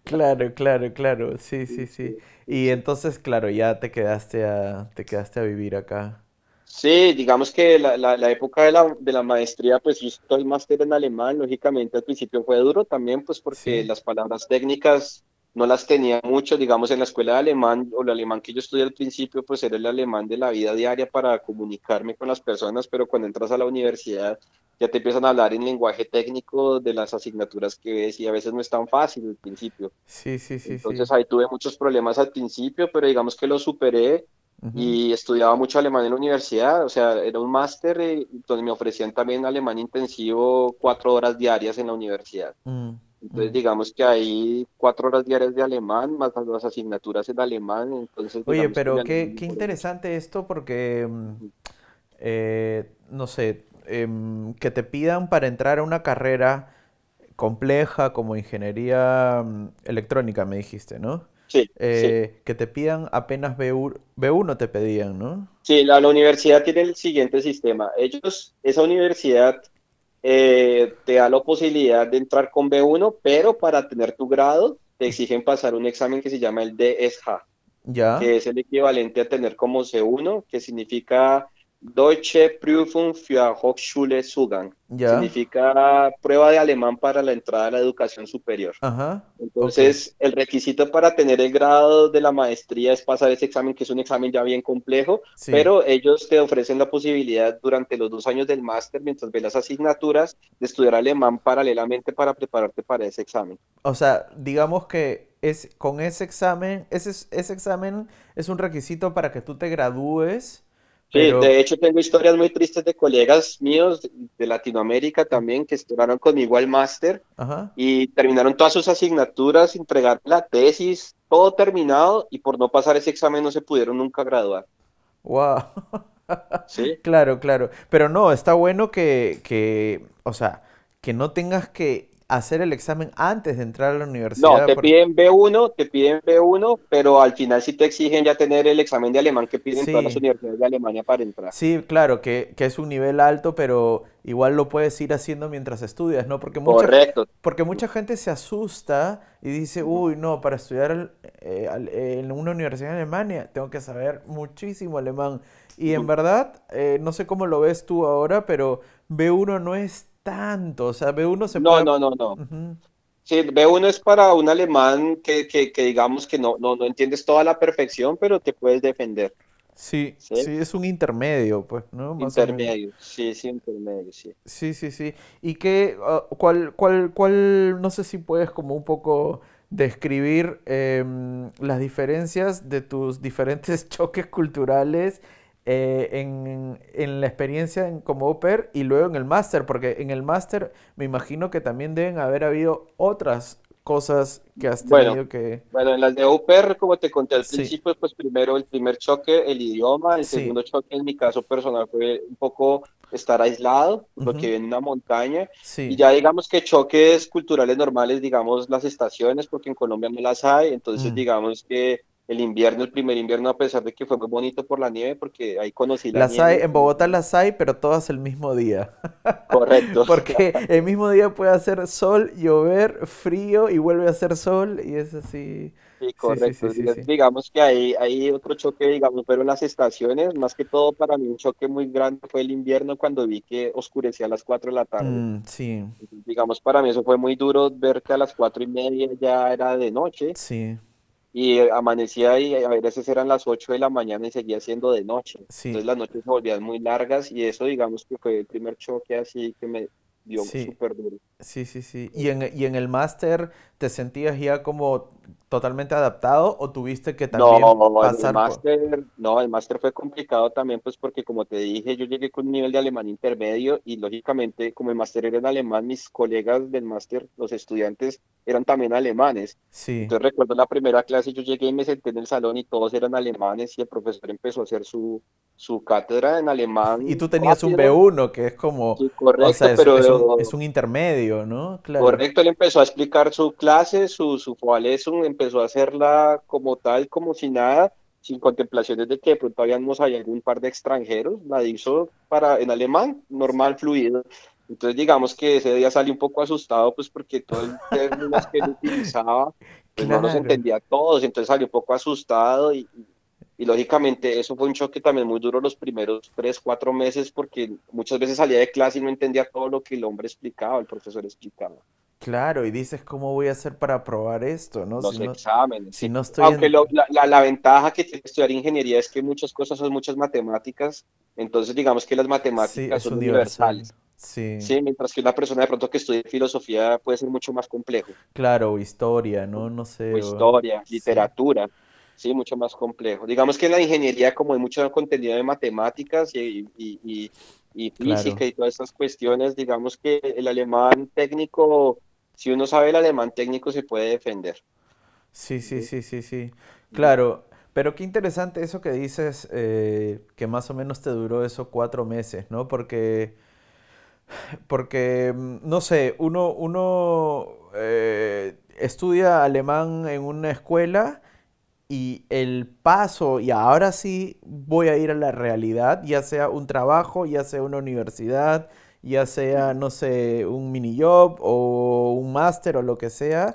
Claro, claro, claro. Sí, sí, Sí, sí. sí, sí, Y sí. entonces, claro, ya te quedaste a vivir acá. Sí, digamos que la época de la maestría, pues yo estoy máster en alemán, lógicamente al principio fue duro también, pues porque Sí, las palabras técnicas no las tenía mucho, digamos en la escuela de alemán o el alemán que yo estudié al principio, pues era el alemán de la vida diaria para comunicarme con las personas, pero cuando entras a la universidad ya te empiezan a hablar en lenguaje técnico de las asignaturas que ves y a veces no es tan fácil al principio. sí, sí, sí, Entonces sí. ahí tuve muchos problemas al principio, pero digamos que lo superé Ujú. y estudiaba mucho alemán en la universidad, o sea, era un máster donde me ofrecían también alemán intensivo 4 horas diarias en la universidad. Mm, Entonces mm. digamos que ahí 4 horas diarias de alemán, más las asignaturas en alemán, entonces Oye, digamos que mi pero alemán qué mejoró mucho. interesante esto porque, no sé, que te pidan para entrar a una carrera compleja como ingeniería electrónica, me dijiste, ¿no? Sí, sí. Que te pidan apenas B1 te pedían, ¿no? Sí, la universidad tiene el siguiente sistema. Esa universidad te da la posibilidad de entrar con B1, pero para tener tu grado te exigen pasar un examen que se llama el DSH, Ya, que es el equivalente a tener como C1, que significa Deutsche Prüfung für Hochschulzugang. ya, Significa prueba de alemán para la entrada a la educación superior. ajá, ok, Entonces, el requisito para tener el grado de la maestría es pasar ese examen, que es un examen ya bien complejo, sí. pero ellos te ofrecen la posibilidad durante los 2 años del máster, mientras ves las asignaturas, de estudiar alemán paralelamente para prepararte para ese examen. O sea, digamos que es con ese examen, ese examen es un requisito para que tú te gradúes, Sí, de pero, hecho tengo historias muy tristes de colegas míos de Latinoamérica también que estudiaron conmigo al máster ajá, y terminaron todas sus asignaturas, entregar la tesis, todo terminado y por no pasar ese examen no se pudieron nunca graduar. wow. ¿Sí? Claro, claro. Pero no, está bueno o sea, que no tengas que hacer el examen antes de entrar a la No, universidad. te piden B1, pero al final sí te exigen ya tener el examen de alemán que piden todas las Sí, universidades de Alemania para entrar. sí, claro, que es un nivel alto, pero igual lo puedes ir haciendo mientras estudias, ¿no? Correcto. Porque mucha gente se asusta y dice, Ujú. uy, no, para estudiar en una universidad en Alemania tengo que saber muchísimo alemán. Y en Ujú. verdad, no sé cómo lo ves tú ahora, pero B1 no es tanto. O sea, B1 se No, puede... no, no, no. Ujú. Sí, B1 es para un alemán que digamos que no entiendes toda la perfección, pero te puedes defender. Sí, ¿Sí? sí, es un intermedio, pues, ¿no? Más o menos. Intermedio, sí, sí, intermedio, sí. Sí, sí, sí. ¿Y qué, no sé si puedes como un poco describir las diferencias de tus diferentes choques culturales en la experiencia como au pair y luego en el máster? Porque en el máster me imagino que también deben haber habido otras cosas que has Bueno, tenido que... bueno, en las de UPR, como te conté al Sí, principio, pues primero el primer choque, el idioma, el sí. segundo choque en mi caso personal fue un poco estar aislado, porque Ujú, vivo en una montaña, y sí. ya digamos que choques culturales normales, digamos las estaciones, porque en Colombia no las hay, entonces Mm. digamos que el invierno, el primer invierno, a pesar de que fue muy bonito por la nieve, porque ahí conocí la Las hay, nieve, en Bogotá las hay, pero todas el mismo día. correcto. Porque el mismo día puede hacer sol, llover, frío y vuelve a hacer sol y es así. Sí, Sí, sí, sí, correcto. sí, sí. Digamos que hay otro choque, digamos, pero en las estaciones, más que todo para mí un choque muy grande fue el invierno cuando vi que oscurecía a las 4 de la tarde. Mm, sí, Entonces, digamos, para mí eso fue muy duro ver que a las 4:30 ya era de noche sí, y amanecía y a veces eran las 8 de la mañana y seguía siendo de noche. sí, Entonces las noches se volvían muy largas y eso, digamos, que fue el primer choque así que me dio sí, súper duro. sí, sí, sí. Y en el máster te sentías ya como totalmente adaptado o tuviste que también No, en el pasar por... máster, no, el máster fue complicado también, pues porque como te dije, yo llegué con un nivel de alemán intermedio y lógicamente como el máster era en alemán, mis colegas del máster, los estudiantes, eran también alemanes. Sí. Entonces recuerdo la primera clase, yo llegué y me senté en el salón y todos eran alemanes y el profesor empezó a hacer su cátedra en Y alemán tú tenías un rápido, B1 que es como, sí, o sea, correcto, pero es un intermedio, ¿no? Claro. correcto, él empezó a explicar su clase, su Vorlesung, empezó a hacerla como tal, como si nada, sin contemplaciones de que de pronto habíamos ahí algún par de extranjeros, la hizo en alemán, normal, fluido. Entonces digamos que ese día salí un poco asustado, pues porque todo el términos que él utilizaba, pues no los Claro. entendía todos, entonces salí un poco asustado y lógicamente eso fue un choque también muy duro los primeros 3, 4 meses, porque muchas veces salía de clase y no entendía todo lo que el hombre explicaba, el profesor explicaba. Claro, y dices, ¿cómo voy a hacer para probar esto, no? Los exámenes, Si sí. no estoy Aunque en... la ventaja que tiene estudiar ingeniería es que muchas cosas son muchas matemáticas, entonces digamos que las Sí, matemáticas es son universal. universales, Sí, ¿sí? Mientras que una persona de pronto que estudie filosofía puede ser mucho más complejo, claro, o historia, ¿no? No o sé, historia, sí, literatura, ¿sí? Mucho más complejo. Digamos que en la ingeniería como hay mucho contenido de matemáticas y claro. física y todas estas cuestiones, digamos que el alemán técnico, si uno sabe el alemán técnico se puede defender. Sí, sí, ¿Sí? sí, sí, sí. Claro, pero qué interesante eso que dices, que más o menos te duró eso 4 meses, ¿no? Porque, no sé, uno estudia alemán en una escuela y el paso, y ahora sí voy a ir a la realidad, ya sea un trabajo, ya sea una universidad, ya sea, no sé, un mini job o un máster o lo que sea,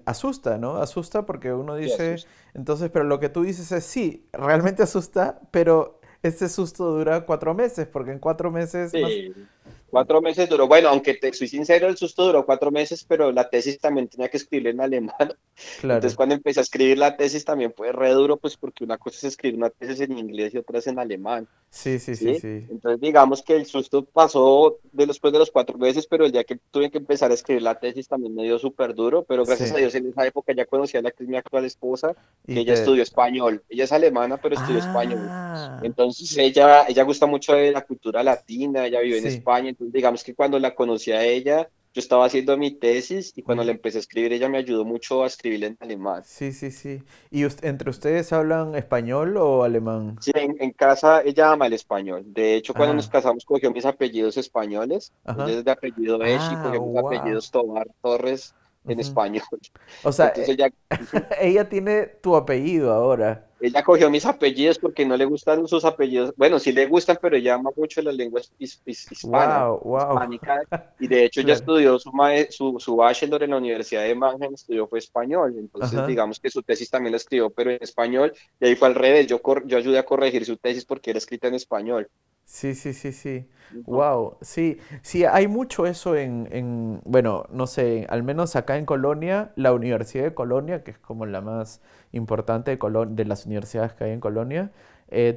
asusta, ¿no? Asusta porque uno Sí, dice, entonces, pero lo que tú dices es, sí, realmente asusta, pero este susto dura 4 meses, porque en 4 meses más... sí, 4 meses duró. Bueno, aunque te soy sincero, el susto duró 4 meses, pero la tesis también tenía que escribirla en alemán. Entonces, Claro. cuando empecé a escribir la tesis también fue re duro, pues porque una cosa es escribir una tesis en inglés y otra es en alemán. Sí, sí, sí, ¿Sí? sí. Entonces, digamos que el susto pasó después de los 4 meses, pero el día que tuve que empezar a escribir la tesis también me dio súper duro, pero gracias Sí. a Dios en esa época ya conocía a la que es mi actual esposa, Y que ella te... estudió español. Ella es alemana, pero estudió español. Ah, Entonces, ella gusta mucho de la cultura latina, ella vive en sí. España, entonces digamos que cuando la conocí a ella, yo estaba haciendo mi tesis y cuando la Ujú. empecé a escribir, ella me ayudó mucho a escribirla en alemán. Sí, sí, sí. ¿Y entre ustedes hablan español o alemán? Sí, en casa ella ama el español. De hecho, cuando nos Ah, casamos, cogió mis apellidos españoles. Ella ajá. es de apellido Esch y Ah, cogió mis wow. apellidos Tobar Torres en Ujú. español. O sea, Entonces ella, ujú, ella tiene tu apellido ahora. ella cogió mis apellidos porque no le gustan sus apellidos. Bueno, sí le gustan, pero ella ama mucho la lengua Wow, wow. hispánica. Y de hecho, ella Claro. estudió su bachelor en la Universidad de Mannheim, estudió fue español. Entonces, Ajá. digamos que su tesis también la escribió, pero en español. Y ahí fue al revés. Yo ayudé a corregir su tesis porque era escrita en español. Sí, sí, sí, sí. Ujú. Wow, sí, sí, hay mucho eso bueno, no sé, al menos acá en Colonia, la Universidad de Colonia, que es como la más importante de las universidades que hay en Colonia,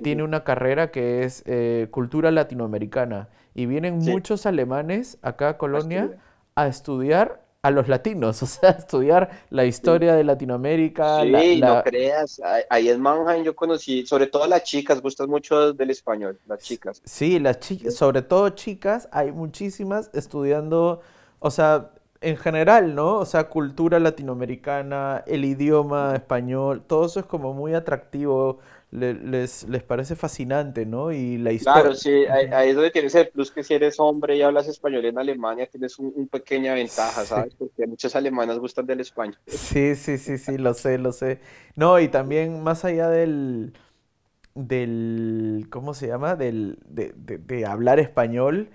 tiene Ujú. una carrera que es cultura latinoamericana y vienen Sí, muchos alemanes acá a a Colonia estudiar. a estudiar a los latinos, o sea, a estudiar la Sí. historia de Latinoamérica, Sí, no creas. Ahí en Mannheim yo conocí, sobre todo las chicas, gustan mucho del español, las chicas. Sí, las chicas, sobre todo chicas, hay muchísimas estudiando, o sea, en general, ¿no? O sea, cultura latinoamericana, el idioma español, todo eso es como muy atractivo, les parece fascinante, ¿no? Y la Claro, historia. sí, ahí es donde tienes el plus que si eres hombre y hablas español en Alemania, tienes un pequeña ventaja, Sí, ¿sabes? Porque muchas alemanas gustan del español. sí, sí, sí, sí, lo sé, lo sé. No, y también más allá del, ¿cómo se llama? De hablar español,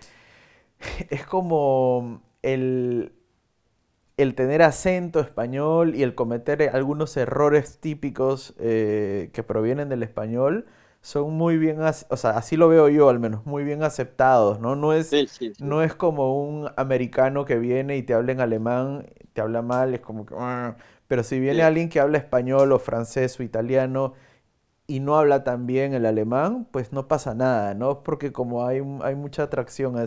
es como el tener acento español y el cometer algunos errores típicos que provienen del español son muy bien, o sea, así lo veo yo al menos, muy bien aceptados, ¿no? Sí, sí, sí. No es como un americano que viene y te habla en alemán, te habla mal, es como que... "Ah". Pero si viene Sí. alguien que habla español o francés o italiano y no habla tan bien el alemán, pues no pasa nada, ¿no? Porque como hay mucha atracción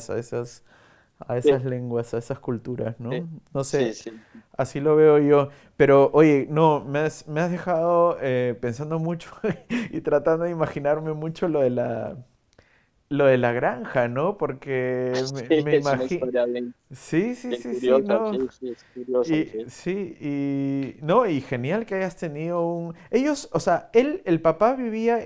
a Sí, esas lenguas, a esas culturas, sí, ¿no? No sí, sé, sí. así lo veo yo. Pero oye, no, me has dejado pensando mucho y tratando de imaginarme mucho lo de la granja, ¿no? Porque Sí, me es una imagino... historia bien, Sí, sí, bien sí, sí, curiosa, no. sí, sí, es curiosa, Y sí. sí, y no, y genial que hayas tenido un... Ellos, o sea, él, el papá vivía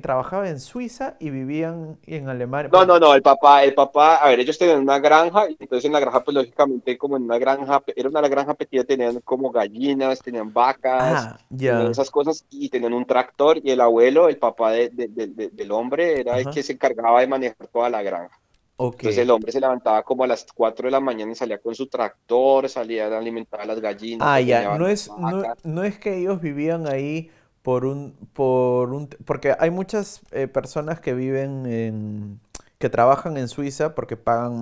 trabajaba en Suiza y vivían en Alemania, No, porque... no, no, el papá, a ver, ellos tenían una granja, y entonces en la granja, pues lógicamente, como en una granja, era una granja pequeña, tenían como gallinas, tenían vacas, Ah, tenían ya, esas cosas, y tenían un tractor, y el abuelo, el papá del hombre, era el ajá, que se encargaba de manejar toda la granja. ok. Entonces el hombre se levantaba como a las 4 de la mañana y salía con su tractor, salía a alimentar a las gallinas, Ah, ya, ordeñaba las vacas. no es que ellos vivían ahí porque hay muchas personas que que trabajan en Suiza porque pagan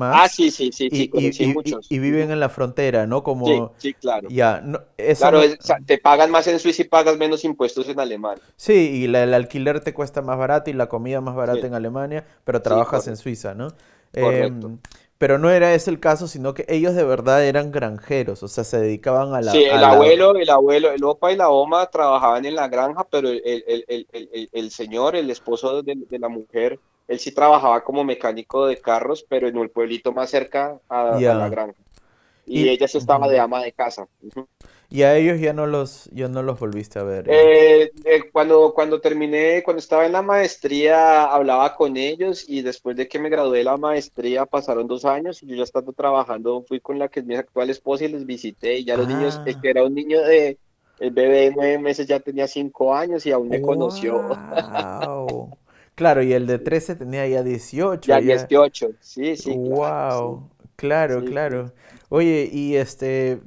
Ah, más sí, sí, sí, sí, conocí muchos. y viven Ujú. en la frontera, ¿no? Sí, Como, sí, claro. ya, no, eso Claro, no, te pagan más en Suiza y pagas menos impuestos en Alemania. sí, y el alquiler te cuesta más barato y la comida más barata Sí, en Alemania, pero sí, trabajas en correcto, Suiza, ¿no? correcto. Em, pero no era ese el caso, sino que ellos de verdad eran granjeros, o sea, se dedicaban Sí, el opa y la oma trabajaban en la granja, pero el señor, el esposo de la mujer, él sí trabajaba como mecánico de carros, pero en un pueblito más cerca a la Ya. granja. Y Y, ella sí estaba ujú. de ama de casa. Ujú. Y a ellos ya no los volviste a ver, ya. Cuando estaba en la maestría, hablaba con ellos y después de que me gradué de la maestría pasaron 2 años y yo ya estando trabajando fui con la que es mi actual esposa y les visité y ya los niños, el que Ah, era un niño el bebé de 9 meses ya tenía 5 años y aún me conoció. wow. Claro, y el de 13 tenía ya 18 Ya ya. 18, sí, sí, claro, sí, Wow. Claro, sí, sí. claro. Oye, y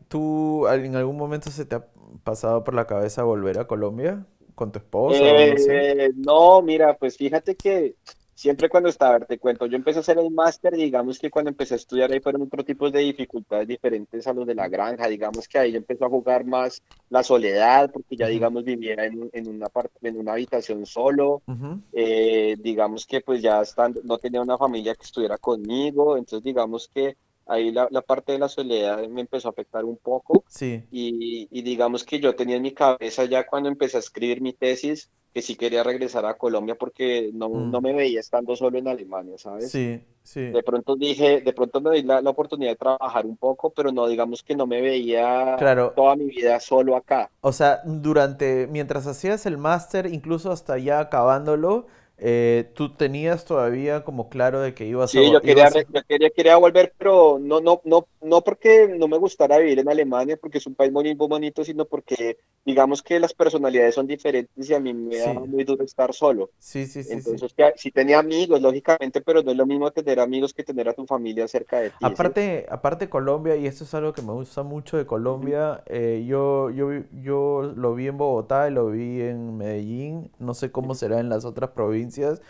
¿tú en algún momento se te ha pasado por la cabeza volver a Colombia con tu esposa o no sé? No, mira, pues fíjate que siempre cuando estaba, a ver, te cuento, yo empecé a hacer el máster, digamos que cuando empecé a estudiar ahí fueron otro tipo de dificultades diferentes a los de la granja, digamos que ahí yo empezó a jugar más la soledad, porque ya Ujú, digamos vivía en una habitación solo, ujú. digamos que pues ya estando, no tenía una familia que estuviera conmigo, entonces digamos que ahí la parte de la soledad me empezó a afectar un poco. Sí. Y digamos que yo tenía en mi cabeza ya cuando empecé a escribir mi tesis que sí quería regresar a Colombia porque no Mm, me veía estando solo en Alemania, ¿sabes? sí, sí. De pronto dije, de pronto me di la oportunidad de trabajar un poco, pero no, digamos que no me veía Claro, toda mi vida solo acá. o sea, mientras hacías el máster, incluso hasta ya acabándolo, tú tenías todavía como claro de que Sí, yo quería, ibas re- yo quería, quería volver, pero no porque no me gustara vivir en Alemania, porque es un país muy bonito, sino porque digamos que las personalidades son diferentes y a mí me da sí, muy duro estar solo. sí, sí, sí, sí. Entonces, sí tenía amigos, lógicamente, pero no es lo mismo tener amigos que tener a tu familia cerca de ti, ¿sí? Aparte Colombia, y esto es algo que me gusta mucho de Ujú. Colombia, yo lo vi en Bogotá y lo vi en Medellín, no sé cómo Ujú. será en las otras provincias,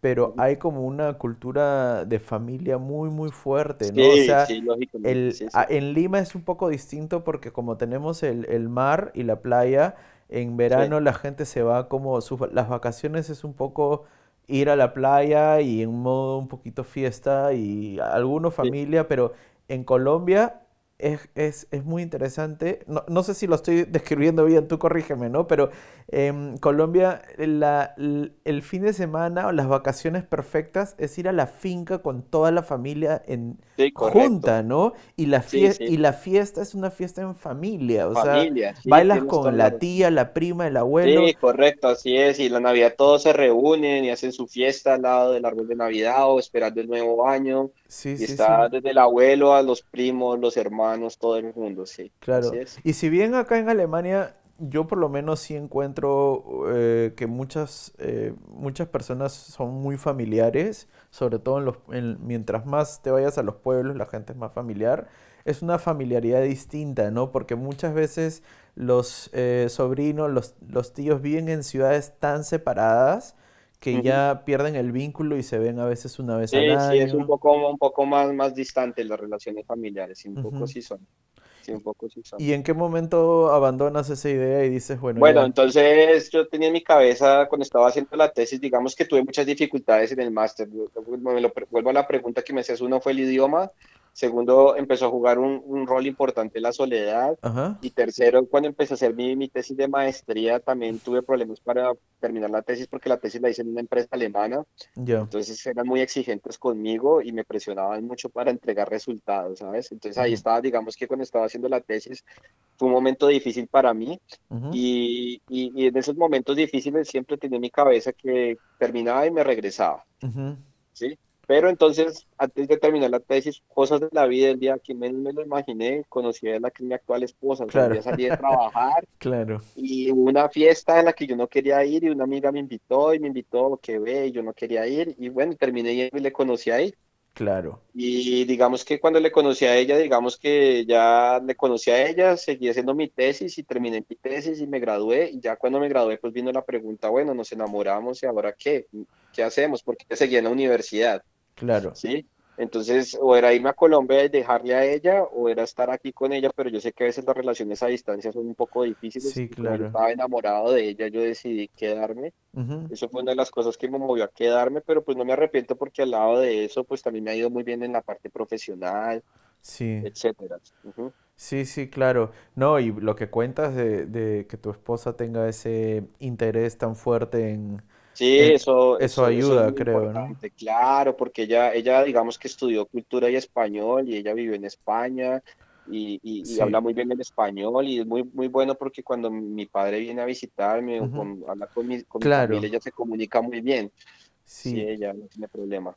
pero Ujú. hay como una cultura de familia muy, muy fuerte, ¿no? O Sí, sea, sí, lógicamente, sí, sí. en Lima es un poco distinto porque como tenemos el mar y la playa, en Sí, verano la gente se va como, las vacaciones es un poco ir a la playa y en modo un poquito fiesta y algunos sí. familia, pero en Colombia es muy interesante. No, no sé si lo estoy describiendo bien, tú corrígeme, ¿no? Pero en Colombia el fin de semana o las vacaciones perfectas es ir a la finca con toda la familia Sí, correcto. junta, ¿no? Sí, sí. Y la fiesta es una fiesta en familia, En o sea, familia, sí, bailas tienes toda con la la razón. tía, la prima, el abuelo. Sí, correcto, así es. Y la Navidad todos se reúnen y hacen su fiesta al lado del árbol de Navidad o esperando el nuevo año. Sí, Y sí, está sí. desde el abuelo a los primos, los hermanos, todo el mundo, sí, así Claro. es. Y si bien acá en Alemania yo por lo menos sí encuentro que muchas personas son muy familiares, sobre todo mientras más te vayas a los pueblos, la gente es más familiar. Es una familiaridad distinta, ¿no? Porque muchas veces los sobrinos, los tíos viven en ciudades tan separadas que Ujú. ya pierden el vínculo y se ven a veces una vez al Sí, sí, es año. un poco más distante las relaciones familiares, sí, un poco Ujú. sí son, sí, un poco sí son. ¿Y en qué momento abandonas esa idea y dices, bueno, Bueno, ya? entonces yo tenía en mi cabeza cuando estaba haciendo la tesis, digamos que tuve muchas dificultades en el máster. Vuelvo a la pregunta que me hacías, uno fue el idioma, segundo empezó a jugar un rol importante la soledad Ajá. y tercero, cuando empecé a hacer mi tesis de maestría, también tuve problemas para terminar la tesis porque la tesis la hice en una empresa alemana, Ya. entonces eran muy exigentes conmigo y me presionaban mucho para entregar resultados, ¿sabes? Entonces ahí Ujú, estaba, digamos que cuando estaba haciendo la tesis fue un momento difícil para mí ujú, y en esos momentos difíciles siempre tenía en mi cabeza que terminaba y me regresaba, ujú. ¿sí? Pero entonces, antes de terminar la tesis, cosas de la vida, el día que menos me lo imaginé, conocí a la que es mi actual esposa, o sea, un Claro. día salí de trabajar Claro. y hubo una fiesta en la que yo no quería ir y una amiga me invitó y me invitó, que ve, y yo no quería ir y bueno, terminé yendo y le conocí ahí. Claro. Y digamos que cuando le conocí a ella, digamos que ya le conocí a ella, seguí haciendo mi tesis y terminé mi tesis y me gradué. Y ya cuando me gradué, pues vino la pregunta, bueno, nos enamoramos y ahora qué, ¿qué hacemos? Porque ella seguía en la universidad. Claro. ¿Sí? Entonces, o era irme a Colombia y dejarle a ella, o era estar aquí con ella, pero yo sé que a veces las relaciones a distancia son un poco difíciles Sí, y como yo claro. estaba enamorado de ella, yo decidí quedarme. Ujú. Eso fue una de las cosas que me movió a quedarme, pero pues no me arrepiento porque al lado de eso, pues también me ha ido muy bien en la parte profesional, Sí. etcétera. Ujú. Sí, sí, claro. No, y lo que cuentas de que tu esposa tenga ese interés tan fuerte Sí, en eso eso es ayuda, muy creo, ¿no? importante, claro, porque ella digamos que estudió cultura y español y ella vivió en España y Sí. habla muy bien el español y es muy bueno porque cuando mi padre viene a visitarme o Ujú. habla con mi familia, Claro. ella se comunica muy bien. Sí, Sí. ella no tiene problema.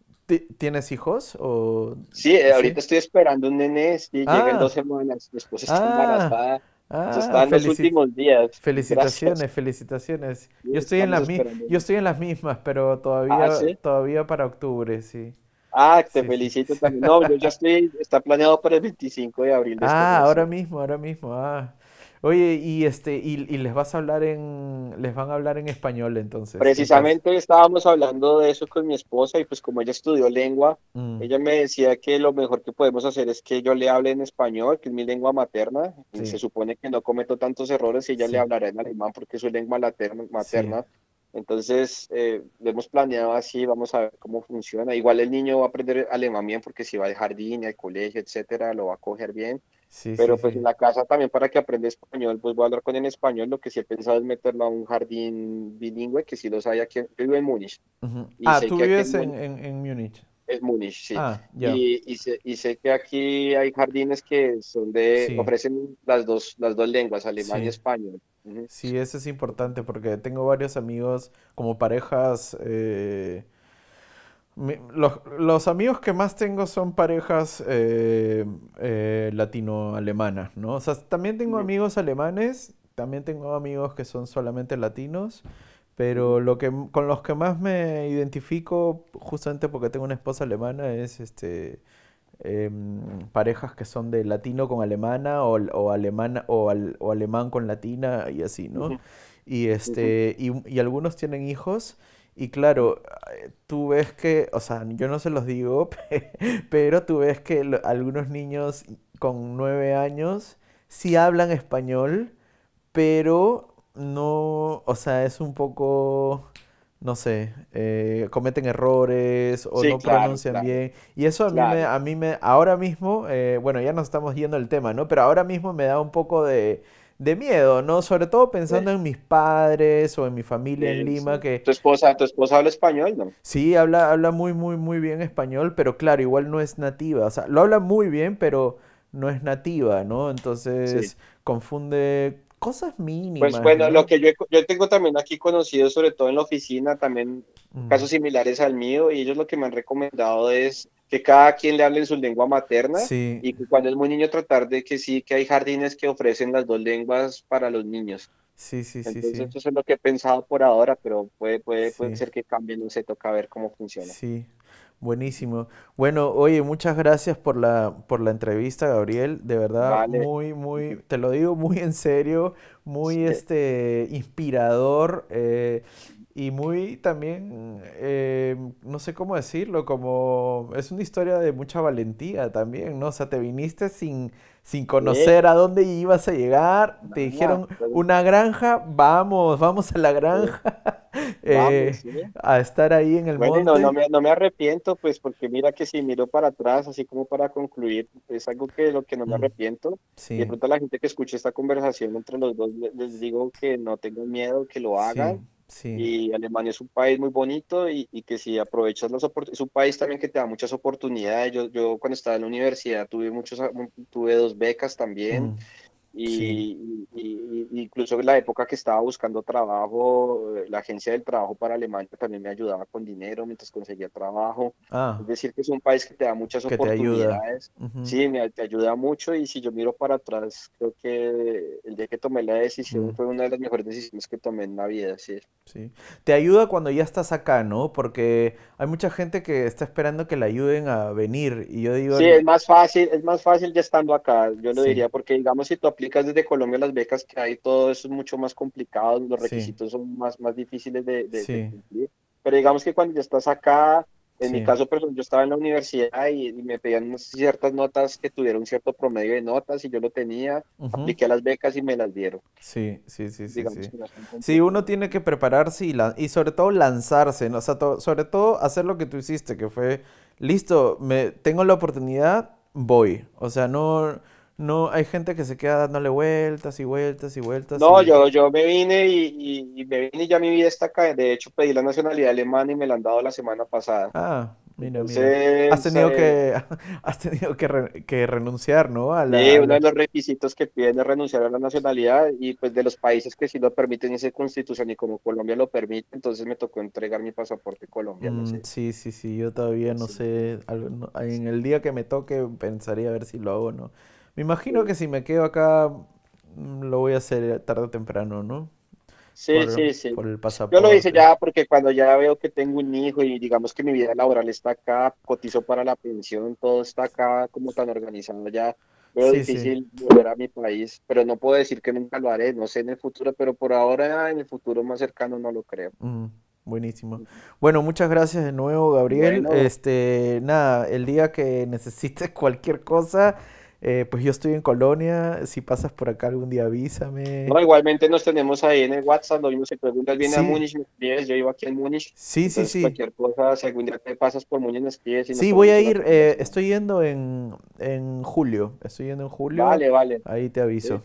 ¿Tienes hijos o Sí, sí? ahorita estoy esperando un nene, sí, llega en dos Ah, semanas, mi esposa está ah, embarazada, eso ah, está en los últimos días, gracias. felicitaciones, felicitaciones. Sí, estamos esperando. Yo estoy en las mismas, pero Ah, sí. todavía para octubre, sí. Ah, te Sí, sí. felicito también. No, yo ya estoy, está planeado para el 25 de abril de este Ah, mes, sí. ahora mismo, ah. Oye, y les vas a hablar les van a hablar en español entonces, en casa. Precisamente estábamos hablando de eso con mi esposa y pues como ella estudió lengua, Mm, ella me decía que lo mejor que podemos hacer es que yo le hable en español, que es mi lengua materna, y se sí, supone que no cometo tantos errores y ella le sí, hablará en alemán porque es su lengua sí. materna. Entonces, lo hemos planeado así, vamos a ver cómo funciona. Igual el niño va a aprender alemán bien porque si va al jardín, al colegio, etcétera, lo va a coger bien. Sí, sí, Pero pues sí. en la casa también para que aprenda español, pues voy a hablar con él en español. Lo que sí he pensado es meterlo a un jardín bilingüe, que sí los hay aquí. Yo vivo en Múnich Ujú. y Ah, sé tú que aquí vives en Múnich. es Múnich, sí. Ah, ya. Y sé que aquí hay jardines que son Sí, ofrecen las dos lenguas, alemán y sí. español. Ujú. Sí, eso es importante porque tengo varios amigos como parejas. Los amigos que más tengo son parejas latinoalemanas, ¿no? O sea, también tengo Ujú, amigos alemanes, también tengo amigos que son solamente latinos, pero ujú, con los que más me identifico, justamente porque tengo una esposa alemana, es parejas que son de latino con alemana o alemana o alemán con latina y así, ¿no? ujú, ujú. Y algunos tienen hijos Y claro, tú ves que, o sea, yo no se los digo, pero tú ves que algunos niños con 9 años sí hablan español, pero no, o sea, es un poco, no sé, cometen errores o Sí, no claro, pronuncian claro, bien. Y eso claro. ahora mismo, bueno, ya nos estamos yendo el tema, ¿no? Pero ahora mismo me da un poco de miedo, ¿no? Sobre todo pensando Eh, en mis padres o en mi familia en Lima, sí. que ¿Tu esposa habla español, no? sí habla muy, muy, muy bien español, pero claro, igual no es nativa. O sea, lo habla muy bien, pero no es nativa, ¿no? Sí. Entonces confunde cosas Pues mínimas, bueno, lo ¿no? que yo tengo también aquí conocidos, sobre todo en la oficina, también Mm. casos similares al mío, y ellos lo que me han recomendado es que cada quien le hable en su lengua materna Sí, y que cuando es muy niño tratar de que sí, que hay jardines que ofrecen las dos lenguas para los niños. sí, sí, sí, Entonces, sí, eso es lo que he pensado por ahora, pero puede sí, ser que cambie, no sé, toca ver cómo funciona. sí. Buenísimo. Bueno, oye, muchas gracias por la entrevista, Gabriel. De verdad, Vale. muy, muy, te lo digo muy en serio, muy inspirador y muy también, no sé cómo decirlo, como es una historia de mucha valentía también, ¿no? O sea, te viniste sin Sí, conocer a dónde ibas a llegar, te nada, dijeron pues, una granja, vamos a la sí, granja. vamos, eh, sí. a estar ahí en el Bueno, y no, no monte. me, no me arrepiento, pues porque mira que si miro para atrás, así como para concluir, es algo que de lo que no me Mm, arrepiento. Y de sí, pronto a la gente que escuche esta conversación entre los dos, les digo que no tengan miedo, que lo sí, hagan. sí. Y Alemania es un país muy bonito y que si aprovechas las oportunidades, es un país también que te da muchas oportunidades. Yo cuando estaba en la universidad tuve dos becas también. Mm, sí. Y incluso en la época que estaba buscando trabajo, la agencia del trabajo para Alemania también me ayudaba con dinero mientras conseguía trabajo. Es Ah, decir, que es un país que te da muchas que te ayuda. oportunidades. Ujú, Sí, te ayuda mucho y si yo miro para atrás, creo que el día que tomé la decisión mm, fue una de las mejores decisiones que tomé en la vida. Sí, sí. Te ayuda cuando ya estás acá, ¿no? Porque hay mucha gente que está esperando que le ayuden a venir. Y yo digo, sí, es más fácil ya estando acá, yo lo sí, diría, porque digamos si tú aplicas desde Colombia las becas que hay, todo eso es mucho más complicado, los sí, requisitos son más difíciles de sí, cumplir. Pero digamos que cuando ya estás acá, en mi sí. caso, pero yo estaba en la universidad y me pedían ciertas notas que tuviera un cierto promedio de notas y yo lo tenía, Ujú, apliqué a las becas y me las dieron. sí, sí, sí, sí, Digamos sí. que no es tan Sí, uno complicado. tiene que prepararse y sobre todo lanzarse, ¿no? O sea, sobre todo hacer lo que tú hiciste, que fue, listo, tengo la oportunidad, voy. O sea, no, hay gente que se queda dándole vueltas y vueltas y vueltas No, y... yo me vine y me vine y ya mi vida está acá. De hecho, pedí la nacionalidad alemana y me la han dado la semana pasada. Ah, mira, mira. Has Entonces, tenido que, has tenido que renunciar, ¿no? A la, sí, a uno de la... los requisitos que piden es renunciar a la nacionalidad y pues de los países que sí lo permiten esa constitución y como Colombia lo permite, entonces me tocó entregar mi pasaporte colombiano, sí. Sí, sí, sí, yo todavía no Sí, sé, en el día que me toque pensaría a ver si lo hago o no. Me imagino que sí. si me quedo acá lo voy a hacer tarde o temprano, ¿no? Sí, Por, sí, sí. por el Yo lo hice pasaporte. ya porque cuando ya veo que tengo un hijo y digamos que mi vida laboral está acá, cotizo para la pensión, todo está acá como tan organizado ya, veo Sí, sí. difícil volver a mi país, pero no puedo decir que nunca lo haré, no sé en el futuro, pero por ahora en el futuro más cercano no lo creo. Mm, buenísimo. Bueno, muchas gracias de nuevo, Gabriel. Bueno, Nada, el día que necesites cualquier cosa, pues yo estoy en Colonia. Si pasas por acá algún día, no, avísame. igualmente nos tenemos ahí en el WhatsApp, lo mismo si preguntas viene a Sí, Múnich, me escribes, yo vivo aquí en Múnich, sí, sí, entonces sí. cualquier cosa, si algún día te pasas por Múnich me escribes y nos Sí, voy a tomamos una ir, conversación. estoy yendo en julio. Estoy yendo en julio. Vale, vale, Ahí te sí, aviso.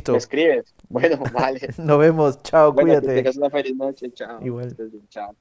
me Listo. escribes. Bueno, vale. Nos vemos. Chao, Bueno, que cuídate. tengas una feliz noche. Chao. Que Igual. estés bien. Chao.